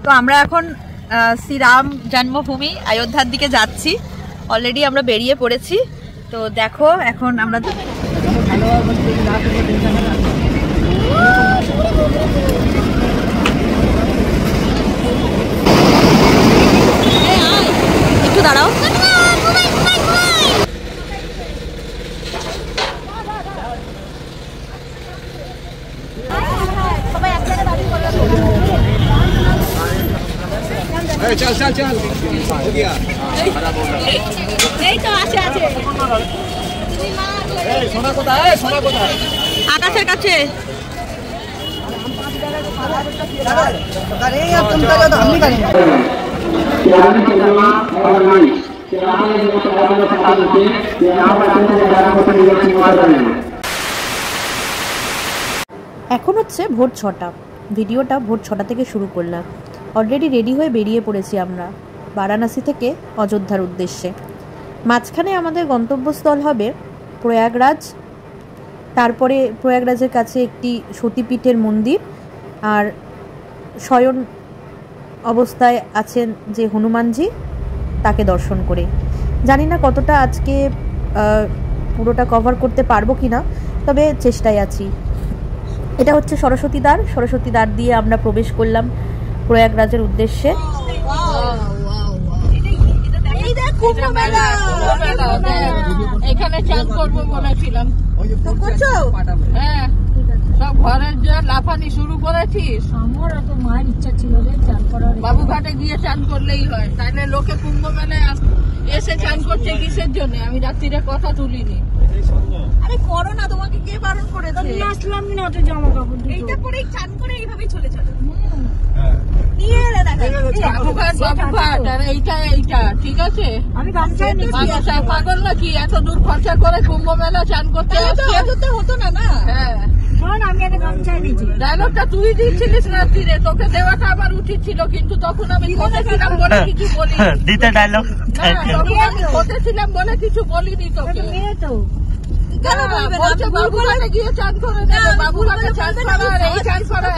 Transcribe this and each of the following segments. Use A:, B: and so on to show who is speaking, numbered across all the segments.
A: তো আমরা এখন শ্রীরাম জন্মভূমি অযোধ্যার দিকে যাচ্ছি। অলরেডি আমরা বেরিয়ে পড়েছি। তো দেখো এখন আমরা একটু দাঁড়াও।
B: चल चल चल हो गया
A: এই তো আছে আছে
B: এই সোনা কোথায়
A: আকাশের কাছে।
B: अरे यार तुम तो हम नहीं करेंगे
C: এখন হচ্ছে ভোর 6টা। ভিডিওটা ভোর 6টা থেকে শুরু করলাম। অলরেডি রেডি হয়ে বেরিয়ে পড়েছি আমরা বারাণসী থেকে অযোধ্যার উদ্দেশ্যে। মাঝখানে আমাদের গন্তব্যস্থল হবে প্রয়াগরাজ। তারপরে প্রয়াগরাজের কাছে একটি সতীপীঠের মন্দির, আর শয়ন অবস্থায় আছেন যে হনুমানজি, তাকে দর্শন করে। জানি না কতটা আজকে পুরোটা কভার করতে পারবো কি না, তবে চেষ্টায় আছি। এটা হচ্ছে সরস্বতী দ্বার। সরস্বতী দ্বার দিয়ে আমরা প্রবেশ করলাম প্রয়াগরাজের উদ্দেশ্যে।
A: এখানে চান করবো বলেছিলাম, সব ঘরের যে লাফানি শুরু করেছিস। আমার এত মায়ের ইচ্ছা ছিল রে চান করার। বাবুঘাটে গিয়ে চান করলেই হয়, তাহলে লোকে কুম্ভ মেলায় এসে চান করছে কিসের জন্য? আমি রাত্রিরে কথা তুলিনি। আরে করো না, তোমাকে কে বারণ করেছে? আমি আসলাম না তো জামা কাপড় এইটা পরে চান করে এইভাবেই চলে চলো। নিয়ে এলে দেখা বাবুঘাট আর এইটা ঠিক আছে। আমি গামছা পাগল নাকি এত দূর খরচা করে কুম্ভ মেলা চান করতে? হতো না না। হ্যাঁ ডায়লগটা তুই দিচ্ছিলিস রাত্রিরে, তোকে দেওয়াটা আমার উচিত ছিল, কিন্তু তখন আমি বলেছিলাম বলে কিছু বলিনি। দিতে ডায়লগ আমি বলেছিলাম বলে কিছু বলিনি তোকে। বাবুঘাটে গিয়ে চান করে দেবে, বাবুঘাটে চান করা আর এই চান করা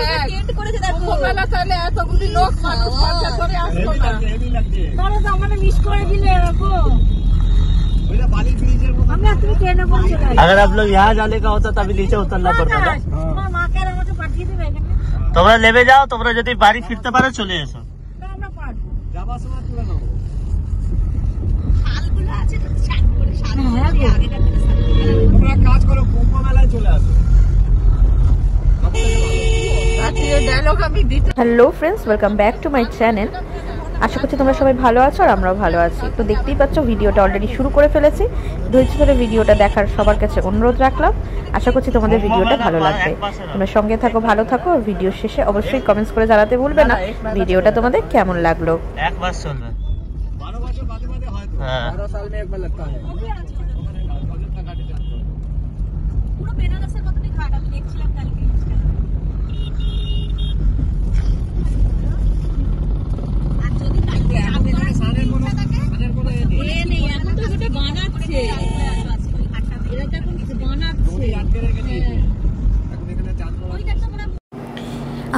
A: কুম্ভমেলা, তাহলে এতগুলি লোক মানুষ খরচা করে আসতো না। তাহলে তো আমাদের মিস করে দিলে এরকম।
D: अगर आप लोग यहाँ जाने का होता तभी नीचे उतरना पड़ता था। তোমরা নেমে যাও, তোমরা যদি বাড়ি ফিরতে পারো চলে এসো।
C: Hello friends, welcome back to my channel. আশা করছি তোমরা সবাই ভালো আছো আর আমরাও ভালো আছি। তো দেখতেই পাচ্ছ ভিডিওটা অলরেডি শুরু করে ফেলেছি। ধৈর্য ধরে ভিডিওটা দেখার সবার কাছে অনুরোধ রাখলাম। আশা করছি তোমাদের ভিডিওটা ভালো লাগবে। তোমরা সঙ্গে থাকো, ভালো থাকো। ভিডিও শেষে অবশ্যই কমেন্টস করে জানাতে ভুলবে না ভিডিওটা তোমাদের কেমন লাগলো।
D: একবার চলবে 12 বছর বাদে বাদে হয় তো 12 সাল में एक बार लगता है। পুরো বেনারসের মতই ঘাট আমি দেখছিলাম কালকে।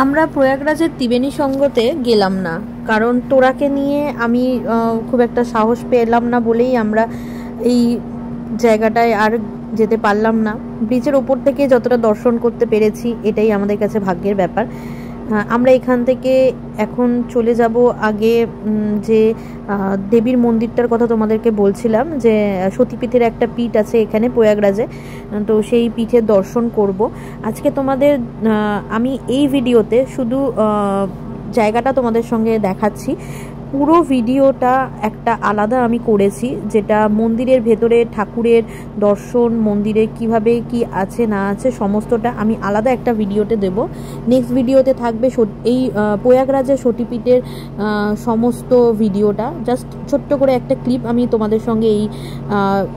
C: আমরা প্রয়াগরাজের ত্রিবেণী সঙ্গতে গেলাম না, কারণ তোরাকে নিয়ে আমি খুব একটা সাহস পেলাম না বলেই আমরা এই জায়গাটায় আর যেতে পারলাম না। ব্রিজের ওপর থেকে যতটা দর্শন করতে পেরেছি এটাই আমাদের কাছে ভাগ্যের ব্যাপার। আমরা এখান থেকে এখন চলে যাব আগে যে দেবীর মন্দিরটার কথা তোমাদেরকে বলছিলাম, যে সতীপীঠের একটা পীঠ আছে এখানে প্রয়াগরাজে, তো সেই পীঠের দর্শন করব আজকে তোমাদের। আমি এই ভিডিওতে শুধু জায়গাটা তোমাদের সঙ্গে দেখাচ্ছি, পুরো ভিডিওটা একটা আলাদা আমি করেছি, যেটা মন্দিরের ভেতরে ঠাকুরের দর্শন, মন্দিরে কিভাবে কি আছে না আছে সমস্তটা আমি আলাদা একটা ভিডিওতে দেব। নেক্সট ভিডিওতে থাকবে এই প্রয়াগরাজের সতীপীঠের সমস্ত ভিডিওটা। জাস্ট ছোট্ট করে একটা ক্লিপ আমি তোমাদের সঙ্গে এই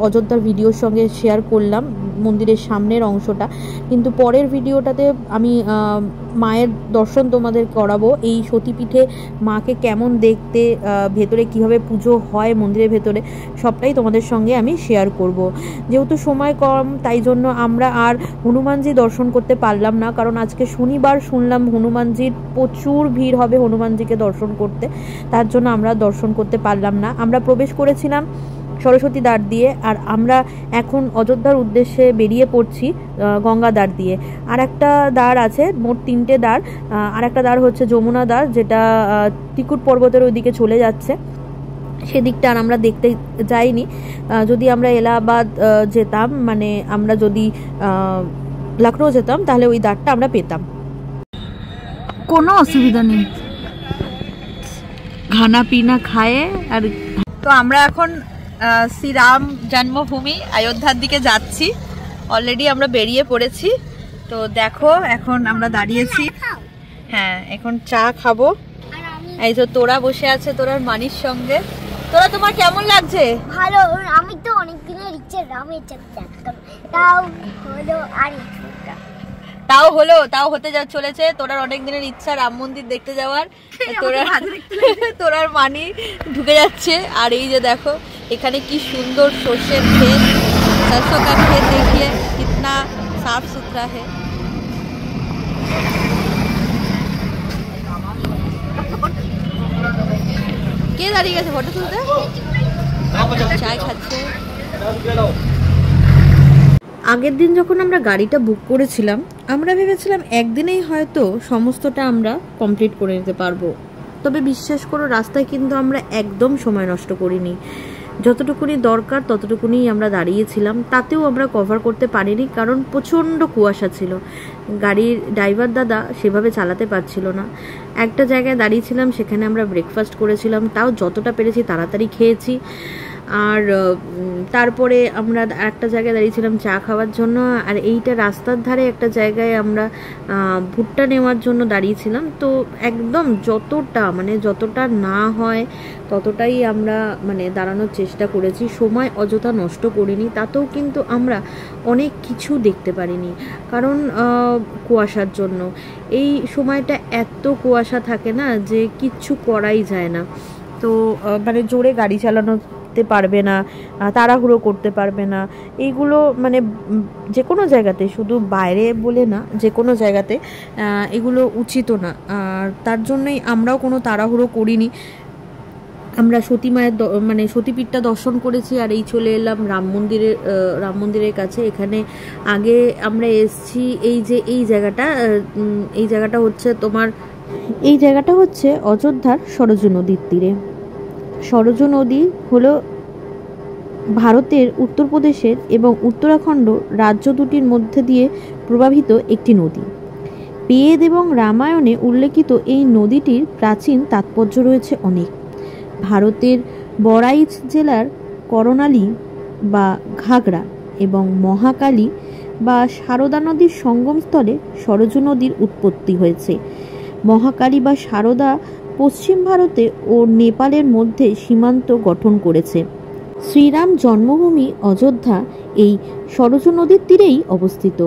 C: অযোধ্যার ভিডিওর সঙ্গে শেয়ার করলাম, মন্দিরের সামনের অংশটা, কিন্তু পরের ভিডিওটাতে আমি মায়ের দর্শন তোমাদের করাবো। এই সতীপীঠে মাকে কেমন দেখতে, ভেতরে কিভাবে পুজো হয় মন্দিরের ভেতরে, সবটাই তোমাদের সঙ্গে আমি শেয়ার করব। যেহেতু সময় কম তাই জন্য আমরা আর হনুমানজি দর্শন করতে পারলাম না, কারণ আজকে শনিবার শুনলাম হনুমানজির প্রচুর ভিড় হবে হনুমানজিকে দর্শন করতে, তার জন্য আমরা দর্শন করতে পারলাম না। আমরা প্রবেশ করেছিলাম সরস্বতী দ্বার দিয়ে, আর আমরা এখন অযোধ্যার উদ্দেশ্যে বেরিয়ে পড়ছি গঙ্গা দ্বার দিয়ে। আর একটা দ্বার আছে, মোট 3টে দ্বার। আর একটা দ্বার হচ্ছে যমুনা দ্বার, যেটা ত্রিকুট পর্বতের ওইদিকে চলে যাচ্ছে, সেদিকটা আর আমরা দেখতে যাইনি। যদি আমরা এলাহাবাদ যেতাম, মানে আমরা যদি লখনৌ যেতাম, তাহলে ওই দ্বারটা আমরা পেতাম। কোনো অসুবিধা নেই, খানা পিনা খায়ে। আর তো আমরা এখন শ্রীরাম জন্মভূমি অযোধ্যার দিকে যাচ্ছি। অলরেডি আমরা বেরিয়ে পড়েছি। তো দেখো এখন আমরা দাঁড়িয়েছি, হ্যাঁ এখন চা খাবো। এই তো তোরা বসে আছে তোরার মানির সঙ্গে। তোরা তোমার কেমন লাগছে?
E: ভালো। আমি তো অনেক দিনের ইচ্ছে রামের চাঁদ দেখতাম, তাও হলো। আর
C: তাও হতে যা চলেছে তোরার অনেক দিনের ইচ্ছা রাম মন্দির দেখতে যাওয়ার। তোরার মানি ঢুকে যাচ্ছে। আর এই যে দেখো এখানে কি সুন্দর সর্ষের ক্ষেত, सरसों का खेत देखिए कितना साफ सुथरा है। কে দাঁড়িয়ে গেছে ফটো তুলতে? চায় খাচ্ছে। আগের দিন যখন আমরা গাড়িটা বুক করেছিলাম, আমরা ভেবেছিলাম একদিনেই হয়তো সমস্তটা আমরা কমপ্লিট করে নিতে পারবো। তবে বিশ্বাস করো রাস্তায় কিন্তু আমরা একদম সময় নষ্ট করিনি। যতটুকুনি দরকার ততটুকুনি আমরা দাঁড়িয়েছিলাম, তাতেও আমরা কভার করতে পারিনি, কারণ প্রচণ্ড কুয়াশা ছিল। গাড়ির ড্রাইভার দাদা সেভাবে চালাতে পারছিল না। একটা জায়গায় দাঁড়িয়েছিলাম, সেখানে আমরা ব্রেকফাস্ট করেছিলাম, তাও যতটা পেরেছি তাড়াতাড়ি খেয়েছি। আর তারপরে আমরা একটা জায়গায় দাঁড়িয়েছিলাম চা খাওয়ার জন্য। আর এইটা রাস্তার ধারে একটা জায়গায় আমরা ভুট্টা নেওয়ার জন্য দাঁড়িয়েছিলাম। তো একদম যতটা না হয় ততটাই আমরা দাঁড়ানোর চেষ্টা করেছি, সময় অযথা নষ্ট করিনি। তাতেও কিন্তু আমরা অনেক কিছু দেখতে পারিনি, কারণ কুয়াশার জন্য। এই সময়টা এত কুয়াশা থাকে না যে কিচ্ছু করাই যায় না। তো জোরে গাড়ি চালানো পারবে না, তাড়াহুড়ো করতে পারবে না। এইগুলো যে কোনো জায়গাতে, শুধু বাইরে বলে না, যে কোনো জায়গাতে এগুলো উচিত না। আর তার জন্যই আমরাও কোনো তাড়াহুড়ো করিনি। আমরা সতী মায়ের সতীপীঠটা দর্শন করেছি, আর এই চলে এলাম রাম মন্দিরের কাছে। এখানে আগে আমরা এসেছি। এই জায়গাটা হচ্ছে অযোধ্যার সরযূ নদীর তীরে। সরযূ নদী হলো ভারতের উত্তরপ্রদেশের এবং উত্তরাখণ্ড রাজ্য দুটির মধ্যে দিয়ে প্রবাহিত একটি নদী। বেদ এবং রামায়ণে উল্লেখিত এই নদীটির প্রাচীন তাৎপর্য রয়েছে অনেক। ভারতের বরাইচ জেলার করনালী বা ঘাগড়া এবং মহাকালী বা সারদা নদীর সঙ্গমস্থলে সরযূ নদীর উৎপত্তি হয়েছে। মহাকালী বা সারদা পশ্চিম ভারতে ও নেপালের মধ্যে সীমান্ত গঠন করেছে। শ্রীরাম জন্মভূমি অযোধ্যা এই সরযূ নদীর তীরেই অবস্থিত।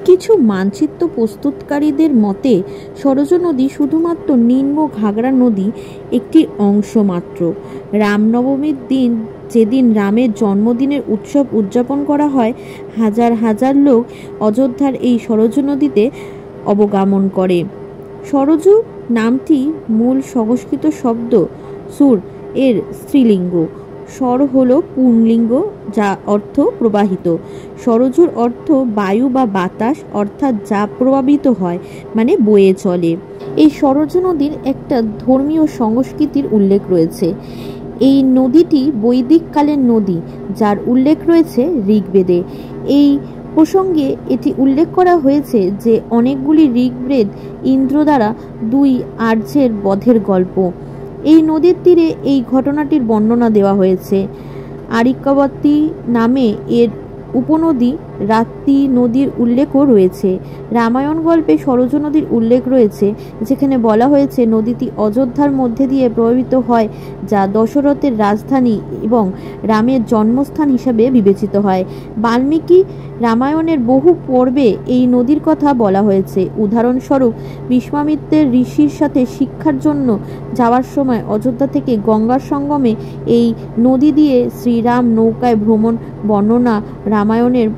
C: কিছু মানচিত্র প্রস্তুতকারীদের মতে সরযূ নদী শুধুমাত্র নিম্ন ঘাগড়া নদী একটি অংশ মাত্র। রামনবমীর দিন, যেদিন রামের জন্মদিনের উৎসব উদযাপন করা হয়, হাজার হাজার লোক অযোধ্যার এই সরযূ নদীতে অবগমন করে। সরযূ নামটি মূল সংস্কৃত শব্দ সুর এর স্ত্রীলিঙ্গ। সর হলো পুংলিঙ্গ, যা অর্থ প্রবাহিত। সরযূর অর্থ বায়ু বা বাতাস, অর্থাৎ যা প্রবাহিত হয়, বয়ে চলে। এই সরযূ নদীর একটা ধর্মীয় সংস্কৃতির উল্লেখ রয়েছে। এই নদীটি বৈদিক কালের নদী, যার উল্লেখ রয়েছে ঋগ্বেদে। এই প্রসঙ্গে এটি উল্লেখ করা হয়েছে যে অনেকগুলি ঋগ্বেদ ইন্দ্র দ্বারা 2 আর্যের বধের গল্প। এই নদীর তীরে এই ঘটনাটির বর্ণনা দেওয়া হয়েছে। আরিকাবতী নামে এর উপনদী রাপ্তি নদীর উল্লেখও রয়েছে। রামায়ণ গল্পে সরজু নদীর উল্লেখ রয়েছে, যেখানে বলা হয়েছে নদীটি অযোধ্যার মধ্যে দিয়ে প্রবাহিত হয়, যা দশরথের রাজধানী এবং রামের জন্মস্থান হিসাবে বিবেচিত হয়। বাল্মীকি রামায়ণের বহু পর্বে এই নদীর কথা বলা হয়েছে। উদাহরণস্বরূপ বিশ্বামিত্রের ঋষির সাথে শিক্ষার জন্য যাওয়ার সময় অযোধ্যা থেকে গঙ্গার সঙ্গমে এই নদী দিয়ে শ্রীরাম নৌকায় ভ্রমণ বর্ণনা রামায়ণের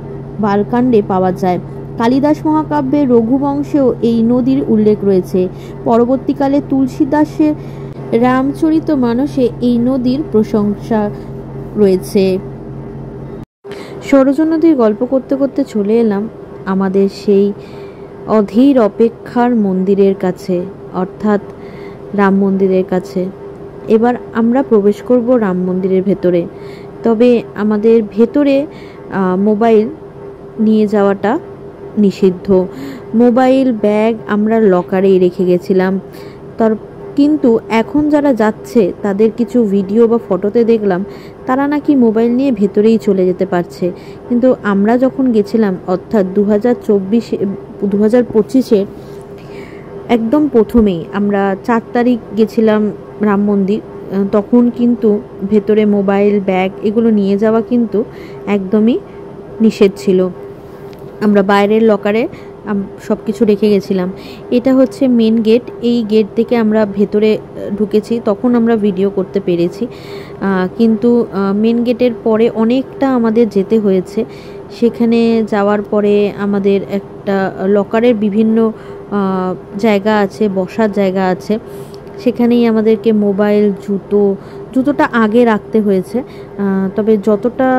C: বালকাণ্ডে পাওয়া যায়। কালিদাস মহাকাব্যে রঘুবংশেও এই নদীর উল্লেখ রয়েছে। পরবর্তীকালে তুলসীদাসের রামচরিতমানসে এই নদীর প্রশংসা রয়েছে। সরজু নদীর গল্প করতে করতে চলে এলাম আমাদের সেই অধীর অপেক্ষার মন্দিরের কাছে, অর্থাৎ রাম মন্দিরের কাছে। এবার আমরা প্রবেশ করব রাম মন্দিরের ভেতরে। তবে আমাদের ভেতরে মোবাইল নিয়ে যাওয়াটা নিষিদ্ধ। মোবাইল ব্যাগ আমরা লকারেই রেখে গেছিলাম। কিন্তু এখন যারা যাচ্ছে তাদের কিছু ভিডিও বা ফটোতে দেখলাম তারা নাকি মোবাইল নিয়ে ভেতরেই চলে যেতে পারছে। কিন্তু আমরা যখন গেছিলাম, অর্থাৎ 2025-এর একদম প্রথমেই আমরা 4 তারিখ গেছিলাম রাম মন্দির, তখন কিন্তু ভেতরে মোবাইল ব্যাগ এগুলো নিয়ে যাওয়া কিন্তু একদমই নিষেধ ছিল। আমরা বাইরের লকারে সব কিছু রেখে গেছিলাম। এটা হচ্ছে মেন গেট। এই গেট থেকে আমরা ভেতরে ঢুকেছি, তখন আমরা ভিডিও করতে পেরেছি। কিন্তু মেন গেটের পরে অনেকটা আমাদের যেতে হয়েছে। সেখানে যাওয়ার পরে আমাদের একটা লকারের বিভিন্ন জায়গা আছে, বসার জায়গা আছে। সেখানেই আমাদেরকে মোবাইল, জুতোটা আগে রাখতে হয়েছে। তবে যতটা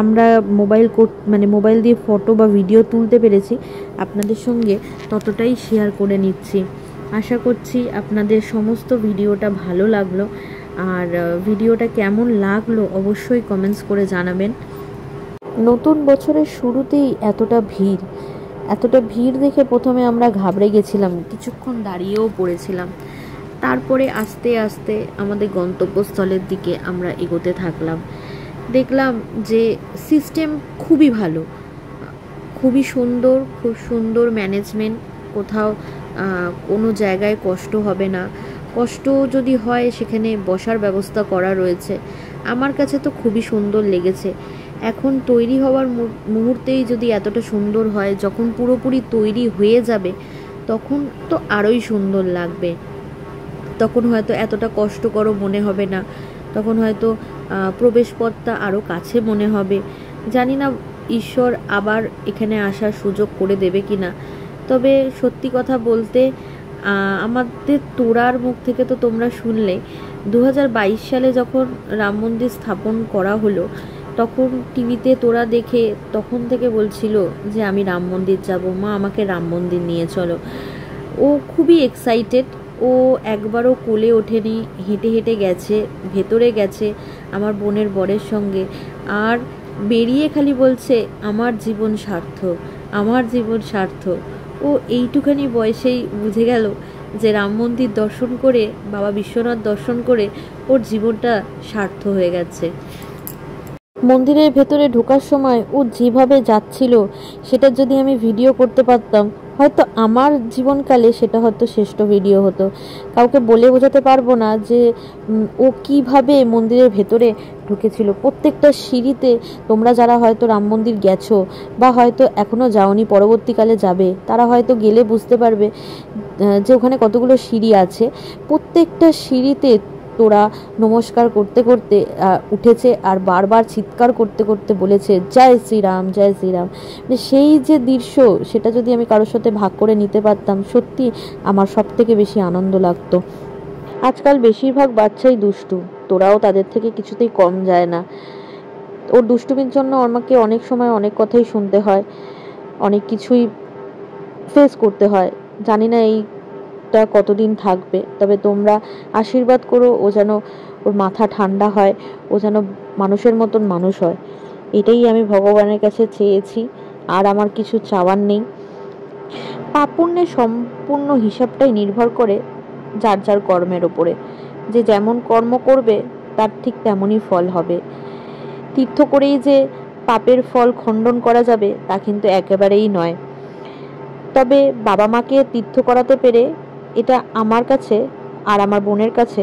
C: আমরা মোবাইল দিয়ে ফটো বা ভিডিও তুলতে পেরেছি আপনাদের সঙ্গে ততটাই শেয়ার করে নিচ্ছি। আশা করছি আপনাদের সমস্ত ভিডিওটা ভালো লাগলো। আর ভিডিওটা কেমন লাগলো অবশ্যই কমেন্টস করে জানাবেন। নতুন বছরের শুরুতেই এতটা ভিড় দেখে প্রথমে আমরা ঘাবড়ে গেছিলাম, কিছুক্ষণ দাঁড়িয়েও পড়েছিলাম। তারপরে আস্তে আস্তে আমাদের গন্তব্যস্থলের দিকে আমরা এগোতে থাকলাম। দেখলাম যে সিস্টেম খুবই ভালো, খুবই সুন্দর, খুব সুন্দর ম্যানেজমেন্ট। কোথাও কোনো জায়গায় কষ্ট হবে না। কষ্ট যদি হয় সেখানে বসার ব্যবস্থা করা রয়েছে। আমার কাছে তো খুবই সুন্দর লেগেছে। এখন তৈরি হওয়ার মুহূর্তেই যদি এতটা সুন্দর হয়, যখন পুরোপুরি তৈরি হয়ে যাবে তখন তো আরোই সুন্দর লাগবে। তখন হয়তো এতটা কষ্টকরও মনে হবে না, তখন হয়তো প্রবেশপথটা আরও কাছে মনে হবে। জানি না ঈশ্বর আবার এখানে আসার সুযোগ করে দেবে কি না। তবে সত্যি কথা বলতে আমাদের তোরার মুখ থেকে তো তোমরা শুনলে 2022 সালে যখন রাম মন্দির স্থাপন করা হলো, তখন টিভিতে তোরা দেখে তখন থেকে বলছিল যে আমি রাম মন্দির যাব, মা আমাকে রাম মন্দির নিয়ে চলো। ও খুবই এক্সাইটেড। ও একবারও কোলে ওঠেনি, হেঁটে হেঁটে গেছে, ভেতরে গেছে আমার বোনের বরের সঙ্গে। আর বেরিয়ে খালি বলছে আমার জীবন সার্থক, আমার জীবন সার্থক। ও এইটুখানি বয়সেই বুঝে গেল যে রাম মন্দির দর্শন করে, বাবা বিশ্বনাথ দর্শন করে ওর জীবনটা সার্থক হয়ে গেছে। মন্দিরের ভেতরে ঢোকার সময় ও যেভাবে যাচ্ছিল সেটা যদি আমি ভিডিও করতে পারতাম, হয়তো আমার জীবনকালে সেটা হয়তো শ্রেষ্ঠ ভিডিও হতো। কাউকে বলে বোঝাতে পারবো না যে ও কিভাবে মন্দিরের ভেতরে ঢুকেছিল। প্রত্যেকটা সিঁড়িতে তোমরা যারা হয়তো রাম মন্দির গেছো বা হয়তো এখনও যাওনি, পরবর্তীকালে যাবে, তারা হয়তো গেলে বুঝতে পারবে যে ওখানে কতগুলো সিঁড়ি আছে। প্রত্যেকটা সিঁড়িতে তোরা নমস্কার করতে করতে উঠেছে আর বারবার চিৎকার করতে করতে বলেছে জয় শ্রীরাম, জয় শ্রীরাম। সেই যে দৃশ্য, সেটা যদি আমি কারোর সাথে ভাগ করে নিতে পারতাম, সত্যি আমার সব থেকে বেশি আনন্দ লাগতো। আজকাল বেশিরভাগ বাচ্চাই দুষ্টু, তোরাও তাদের থেকে কিছুতেই কম যায় না। ওর দুষ্টুমির জন্য আমাকে অনেক সময় অনেক কথাই শুনতে হয়, অনেক কিছুই ফেস করতে হয়। জানি না এইটা কতদিন থাকবে, তবে তোমরা আশীর্বাদ করো ও যেন ওর মাথা ঠান্ডা হয়, ও যেন মানুষের মতন মানুষ হয়। এটাই আমি ভগবানের কাছে চেয়েছি, আর আমার কিছু চাওয়ার নেই। পাপুণ্যের সম্পূর্ণ হিসাবটাই নির্ভর করে যার যার কর্মের ওপরে। যে যেমন কর্ম করবে তার ঠিক তেমনই ফল হবে। তীর্থ করেই যে পাপের ফল খণ্ডন করা যাবে তা কিন্তু একেবারেই নয়। তবে বাবা মাকে তীর্থ করাতে পেরে এটা আমার কাছে আর আমার বোনের কাছে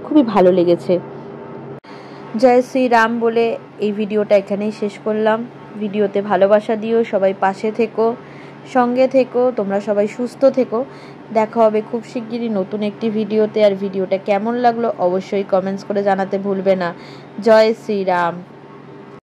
C: খুবই ভালো লেগেছে। জয় শ্রীরাম বলে এই ভিডিওটা এখানেই শেষ করলাম। ভিডিওতে ভালোবাসা দিও, সবাই পাশে থেকো, সঙ্গে থেকো, তোমরা সবাই সুস্থ থেকো। দেখা হবে খুব শিগগিরই নতুন একটি ভিডিওতে। আর ভিডিওটা কেমন লাগলো অবশ্যই কমেন্টস করে জানাতে ভুলবে না। জয় শ্রীরাম।